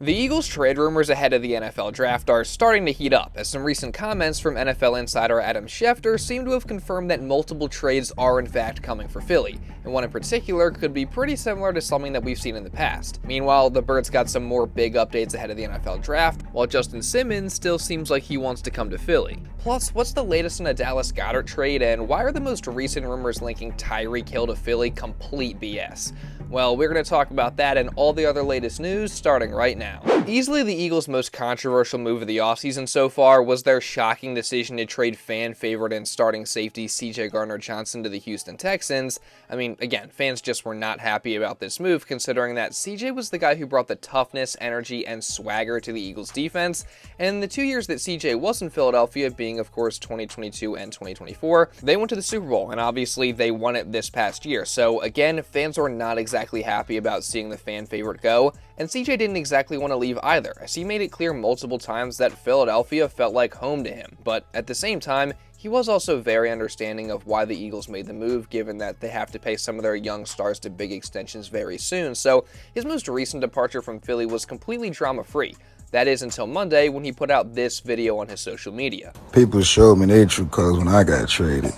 The Eagles trade rumors ahead of the NFL draft are starting to heat up, as some recent comments from NFL insider Adam Schefter seem to have confirmed that multiple trades are in fact coming for Philly, and one in particular could be pretty similar to something that we've seen in the past. Meanwhile, the Birds got some more big updates ahead of the NFL draft, while Justin Simmons still seems like he wants to come to Philly. Plus, what's the latest in a Dallas Goedert trade, and why are the most recent rumors linking Tyreek Hill to Philly complete BS? Well, we're going to talk about that and all the other latest news starting right now. Easily the Eagles' most controversial move of the offseason so far was their shocking decision to trade fan favorite and starting safety Gardner Johnson to the Houston Texans. I mean, again, fans just were not happy about this move, considering that CJ was the guy who brought the toughness, energy, and swagger to the Eagles' defense, and the 2 years that CJ was in Philadelphia, being of course 2022 and 2024, they went to the Super Bowl, and obviously they won it this past year. So again, fans were not exactly happy about seeing the fan favorite go, and CJ didn't exactly want to leave either, as he made it clear multiple times that Philadelphia felt like home to him. But at the same time, he was also very understanding of why the Eagles made the move, given that they have to pay some of their young stars to big extensions very soon. So his most recent departure from Philly was completely drama-free. That is until Monday, when he put out this video on his social media. People showed me their true colors when I got traded.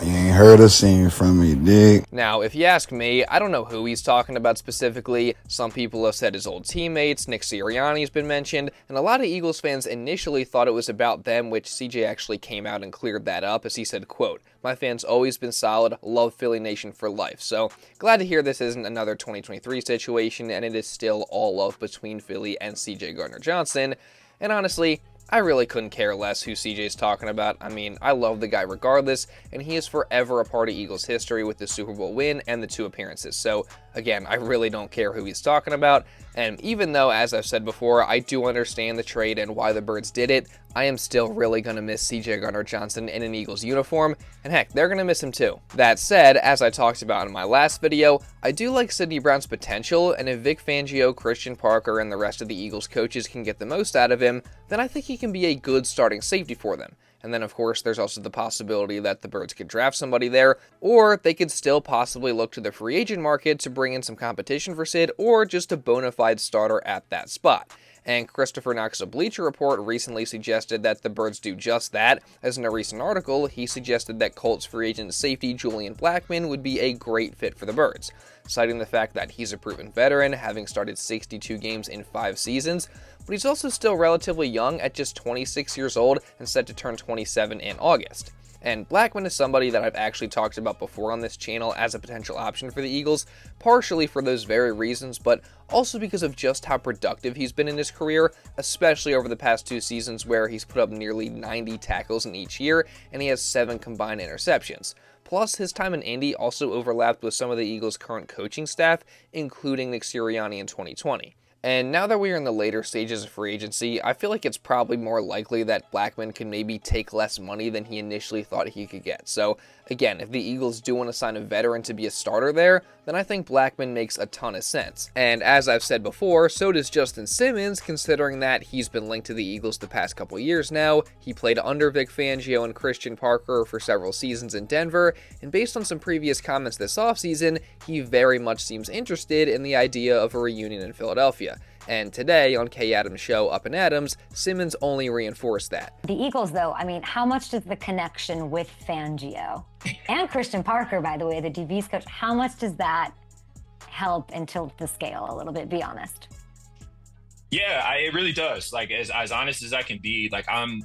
You ain't heard or seen from me, dig? Now, if you ask me, I don't know who he's talking about specifically. Some people have said his old teammates, Nick Sirianni's been mentioned, and a lot of Eagles fans initially thought it was about them, which CJ actually came out and cleared that up, as he said, quote, "My fans always been solid, love Philly Nation for life." So, glad to hear this isn't another 2023 situation, and it is still all love between Philly and CJ Gardner Johnson. And honestly, I really couldn't care less who CJ's talking about. I mean, I love the guy regardless, and he is forever a part of Eagles history with the Super Bowl win and the 2 appearances. So, again, I really don't care who he's talking about, and even though, as I've said before, I do understand the trade and why the Birds did it, I am still really going to miss CJ Gardner Johnson in an Eagles uniform, and heck, they're going to miss him too. That said, as I talked about in my last video, I do like Sidney Brown's potential, and if Vic Fangio, Christian Parker, and the rest of the Eagles coaches can get the most out of him, then I think he can be a good starting safety for them. And then, of course, there's also the possibility that the Birds could draft somebody there, or they could still possibly look to the free agent market to bring in some competition for Sid, or just a bona fide starter at that spot. And Christopher Knox's Bleacher Report recently suggested that the Birds do just that, as in a recent article, he suggested that Colts free agent safety Julian Blackmon would be a great fit for the Birds, citing the fact that he's a proven veteran, having started 62 games in 5 seasons, but he's also still relatively young at just 26 years old and set to turn 27 in August. And Blackmon is somebody that I've actually talked about before on this channel as a potential option for the Eagles, partially for those very reasons, but also because of just how productive he's been in his career, especially over the past 2 seasons where he's put up nearly 90 tackles in each year, and he has 7 combined interceptions. Plus, his time in Indy also overlapped with some of the Eagles' current coaching staff, including Nick Sirianni in 2020. And now that we are in the later stages of free agency, I feel like it's probably more likely that Blackmon can maybe take less money than he initially thought he could get. So, again, if the Eagles do want to sign a veteran to be a starter there, then I think Blackmon makes a ton of sense. And as I've said before, so does Justin Simmons, considering that he's been linked to the Eagles the past couple years now. He played under Vic Fangio and Christian Parker for several seasons in Denver, and based on some previous comments this offseason, he very much seems interested in the idea of a reunion in Philadelphia. And today, on Kay Adams' show, Up and Adams, Simmons only reinforced that. The Eagles, though, I mean, how much does the connection with Fangio and Christian Parker, by the way, the DB's coach, how much does that help and tilt the scale a little bit? Be honest. Yeah, it really does. Like, as honest as I can be, like, I'm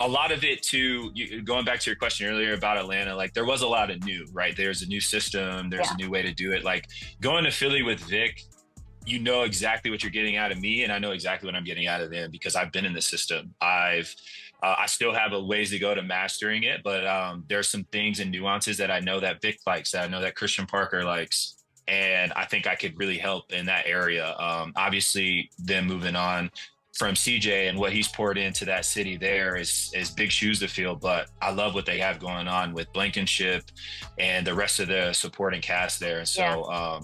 a lot of it too, going back to your question earlier about Atlanta, like there was a lot of new, right? There's a new system, there's a new way to do it. Like going to Philly with Vic, you know exactly what you're getting out of me, and I know exactly what I'm getting out of them because I've been in the system. I still have a ways to go to mastering it, but there's some things and nuances that I know that Vic likes, that I know that Christian Parker likes, and I think I could really help in that area. Obviously, them moving on from CJ and what he's poured into that city there is big shoes to fill, but I love what they have going on with Blankenship and the rest of the supporting cast there. So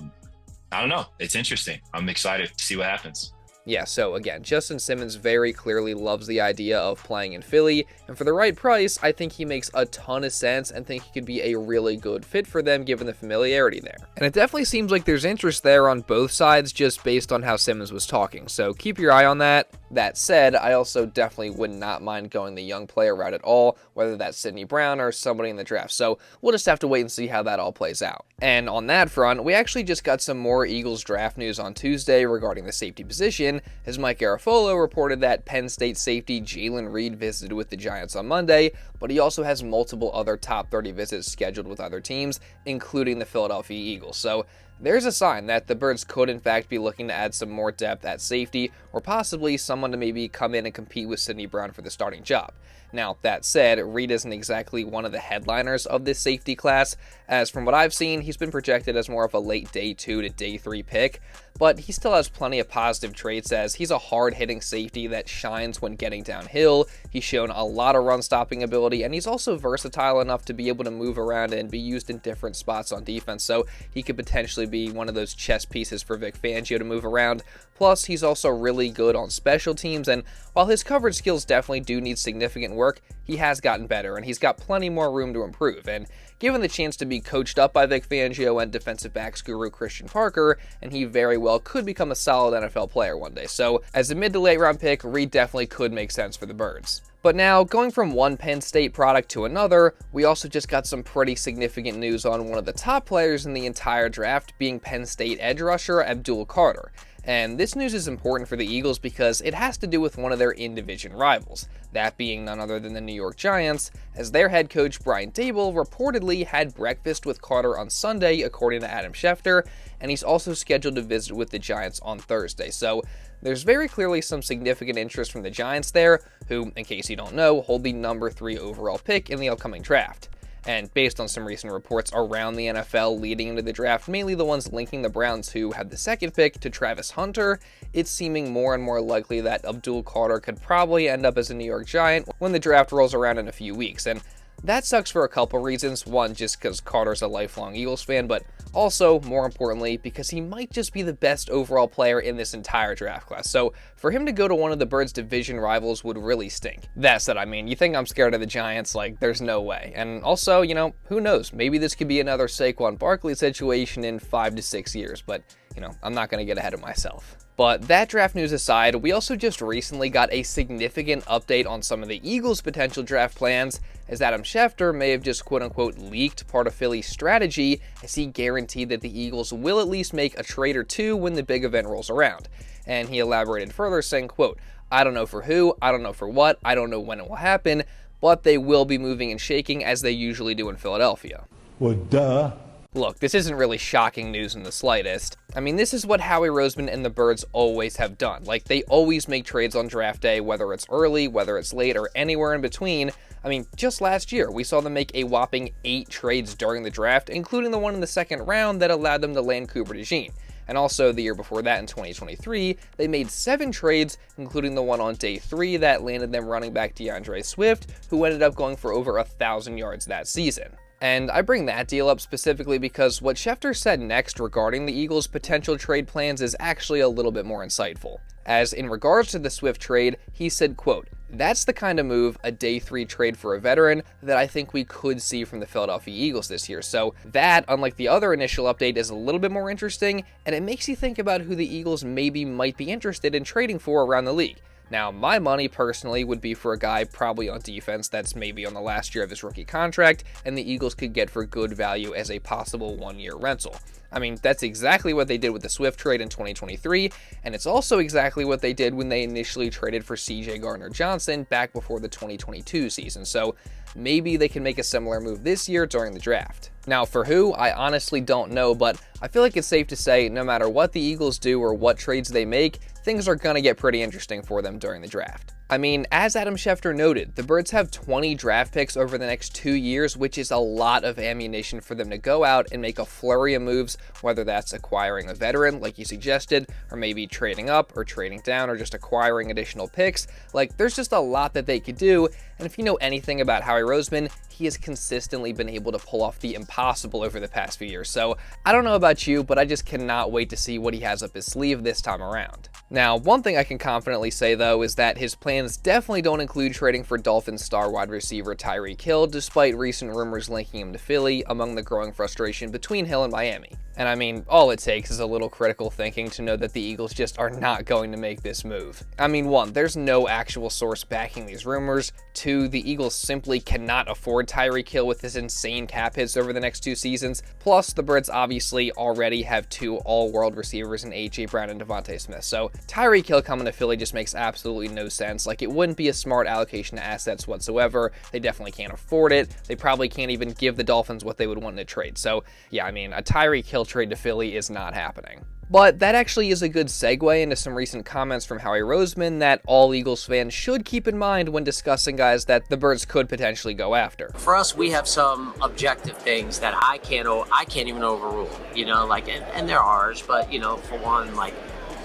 I don't know. It's interesting. I'm excited to see what happens. Yeah, so again, Justin Simmons very clearly loves the idea of playing in Philly, and for the right price, I think he makes a ton of sense and think he could be a really good fit for them given the familiarity there. And it definitely seems like there's interest there on both sides just based on how Simmons was talking, so keep your eye on that. That said, I also definitely would not mind going the young player route at all, whether that's Sidney Brown or somebody in the draft, so we'll just have to wait and see how that all plays out. And on that front, we actually just got some more Eagles draft news on Tuesday regarding the safety position, as Mike Garafolo reported that Penn State safety Jalen Reed visited with the Giants on Monday, but he also has multiple other top 30 visits scheduled with other teams, including the Philadelphia Eagles. So there's a sign that the Birds could in fact be looking to add some more depth at safety, or possibly someone to maybe come in and compete with Sidney Brown for the starting job. Now, that said, Reed isn't exactly one of the headliners of this safety class, as from what I've seen, he's been projected as more of a late day 2 to day 3 pick, but he still has plenty of positive traits as he's a hard-hitting safety that shines when getting downhill. He's shown a lot of run-stopping ability, and he's also versatile enough to be able to move around and be used in different spots on defense, so he could potentially be one of those chess pieces for Vic Fangio to move around. Plus, he's also really good on special teams, and while his coverage skills definitely do need significant work, he has gotten better, and he's got plenty more room to improve. And given the chance to be coached up by Vic Fangio and defensive backs guru Christian Parker, and he very well could become a solid NFL player one day. So, as a mid to late round pick, Reed definitely could make sense for the Birds. But now, going from one Penn State product to another, we also just got some pretty significant news on one of the top players in the entire draft, being Penn State edge rusher Abdul Carter. And this news is important for the Eagles because it has to do with one of their in-division rivals, that being none other than the New York Giants, as their head coach Brian Daboll reportedly had breakfast with Carter on Sunday, according to Adam Schefter, and he's also scheduled to visit with the Giants on Thursday. So there's very clearly some significant interest from the Giants there, who, in case you don't know, hold the number 3 overall pick in the upcoming draft. And based on some recent reports around the NFL leading into the draft, mainly the ones linking the Browns who had the second pick to Travis Hunter, it's seeming more and more likely that Abdul Carter could probably end up as a New York Giant when the draft rolls around in a few weeks. And that sucks for a couple reasons. One, just because Carter's a lifelong Eagles fan, but also, more importantly, because he might just be the best overall player in this entire draft class. So for him to go to one of the Birds' division rivals would really stink. That said, I mean, you think I'm scared of the Giants? Like, there's no way. And also, you know, who knows? Maybe this could be another Saquon Barkley situation in 5 to 6 years, but, you know, I'm not going to get ahead of myself. But that draft news aside, we also just recently got a significant update on some of the Eagles' potential draft plans, as Adam Schefter may have just quote-unquote leaked part of Philly's strategy, as he guaranteed that the Eagles will at least make a trade or two when the big event rolls around. And he elaborated further, saying, quote, "I don't know for who, I don't know for what, I don't know when it will happen, but they will be moving and shaking as they usually do in Philadelphia." Well, duh. Look, this isn't really shocking news in the slightest. I mean, this is what Howie Roseman and the Birds always have done. Like, they always make trades on draft day, whether it's early, whether it's late, or anywhere in between. I mean, just last year, we saw them make a whopping 8 trades during the draft, including the one in the second round that allowed them to land Cooper DeJean. And also, the year before that, in 2023, they made 7 trades, including the one on day 3 that landed them running back DeAndre Swift, who ended up going for over 1,000 yards that season. And I bring that deal up specifically because what Schefter said next regarding the Eagles' potential trade plans is actually a little bit more insightful. As in regards to the Swift trade, he said, quote, "That's the kind of move, a day 3 trade for a veteran, that I think we could see from the Philadelphia Eagles this year." So that, unlike the other initial update, is a little bit more interesting, and it makes you think about who the Eagles maybe might be interested in trading for around the league. Now, my money personally would be for a guy probably on defense that's maybe on the last year of his rookie contract, and the Eagles could get for good value as a possible 1-year rental. I mean, that's exactly what they did with the Swift trade in 2023, and it's also exactly what they did when they initially traded for CJ Gardner Johnson back before the 2022 season, so maybe they can make a similar move this year during the draft. Now, for who, I honestly don't know, but I feel like it's safe to say no matter what the Eagles do or what trades they make, things are going to get pretty interesting for them during the draft. I mean, as Adam Schefter noted, the Birds have 20 draft picks over the next 2 years, which is a lot of ammunition for them to go out and make a flurry of moves, whether that's acquiring a veteran, like you suggested, or maybe trading up or trading down or just acquiring additional picks. Like, there's just a lot that they could do, and if you know anything about Howie Roseman, he has consistently been able to pull off the impossible over the past few years. So I don't know about you, but I just cannot wait to see what he has up his sleeve this time around. Now, one thing I can confidently say, though, is that his plans definitely don't include trading for Dolphins star wide receiver Tyreek Hill, despite recent rumors linking him to Philly, among the growing frustration between Hill and Miami. And I mean, all it takes is a little critical thinking to know that the Eagles just are not going to make this move. I mean, 1, there's no actual source backing these rumors. 2, the Eagles simply cannot afford Tyreek Hill with his insane cap hits over the next 2 seasons. Plus, the Birds obviously already have 2 all-world receivers in A.J. Brown and Devontae Smith. So Tyreek Hill coming to Philly just makes absolutely no sense. Like, it wouldn't be a smart allocation of assets whatsoever. They definitely can't afford it. They probably can't even give the Dolphins what they would want in a trade. So yeah, I mean, a Tyreek Hill trade to Philly is not happening. But that actually is a good segue into some recent comments from Howie Roseman that all Eagles fans should keep in mind when discussing guys that the Birds could potentially go after. For us, we have some objective things that I can't even overrule, you know, like, and they're ours, but, you know, for one, like,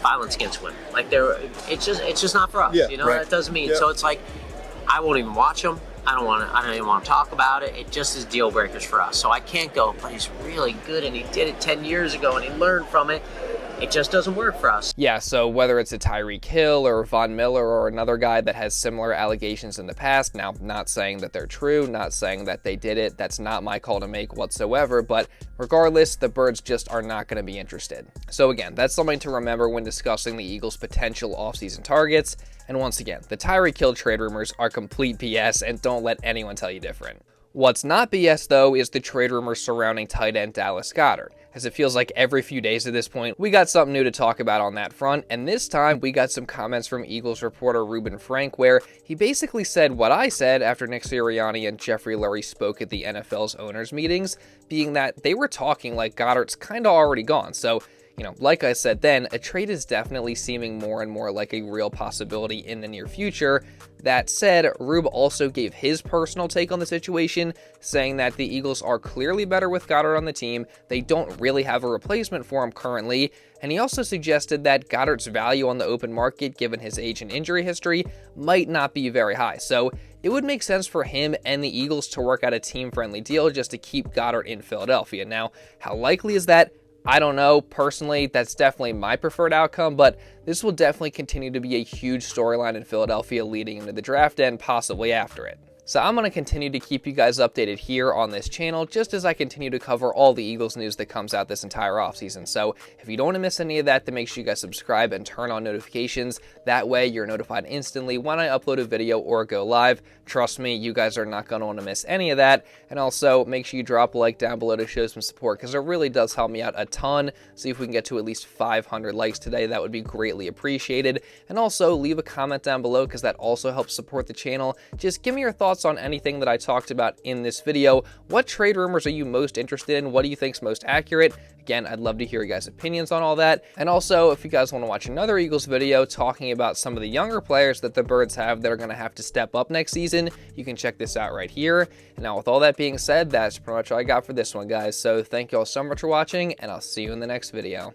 violence against women, like, it's just not for us, you know, that doesn't mean, so it's like, I won't even watch them. I don't even want to talk about it. It just is deal breakers for us. So I can't go, but he's really good and he did it 10 years ago and he learned from it. It just doesn't work for us. Yeah, so whether it's a Tyreek Hill or Von Miller or another guy that has similar allegations in the past, now not saying that they're true, not saying that they did it, that's not my call to make whatsoever, but regardless, the Birds just are not going to be interested. So again, that's something to remember when discussing the Eagles' potential offseason targets. And once again, the Tyreek Hill trade rumors are complete BS, and don't let anyone tell you different. What's not BS, though, is the trade rumors surrounding tight end Dallas Goedert, as it feels like every few days at this point, we got something new to talk about on that front, and this time we got some comments from Eagles reporter Reuben Frank, where he basically said what I said after Nick Sirianni and Jeffrey Lurie spoke at the NFL's owners' meetings, being that they were talking like Goddard's kinda already gone, so you know, like I said then, a trade is definitely seeming more and more like a real possibility in the near future. That said, Rube also gave his personal take on the situation, saying that the Eagles are clearly better with Goddard on the team, they don't really have a replacement for him currently, and he also suggested that Goddard's value on the open market, given his age and injury history, might not be very high. So it would make sense for him and the Eagles to work out a team-friendly deal just to keep Goddard in Philadelphia. Now, how likely is that? I don't know. Personally, that's definitely my preferred outcome, but this will definitely continue to be a huge storyline in Philadelphia leading into the draft and possibly after it. So I'm going to continue to keep you guys updated here on this channel, just as I continue to cover all the Eagles news that comes out this entire offseason. So if you don't want to miss any of that, then make sure you guys subscribe and turn on notifications. That way you're notified instantly when I upload a video or go live. Trust me, you guys are not going to want to miss any of that. And also make sure you drop a like down below to show some support, because it really does help me out a ton. See if we can get to at least 500 likes today. That would be greatly appreciated. And also leave a comment down below, because that also helps support the channel. Just give me your thoughts on anything that I talked about in this video. What trade rumors are you most interested in? What do you think is most accurate? Again, I'd love to hear your guys' opinions on all that. And also, if you guys want to watch another Eagles video talking about some of the younger players that the Birds have that are going to have to step up next season, you can check this out right here. And now with all that being said, that's pretty much all I got for this one, guys. So thank you all so much for watching, and I'll see you in the next video.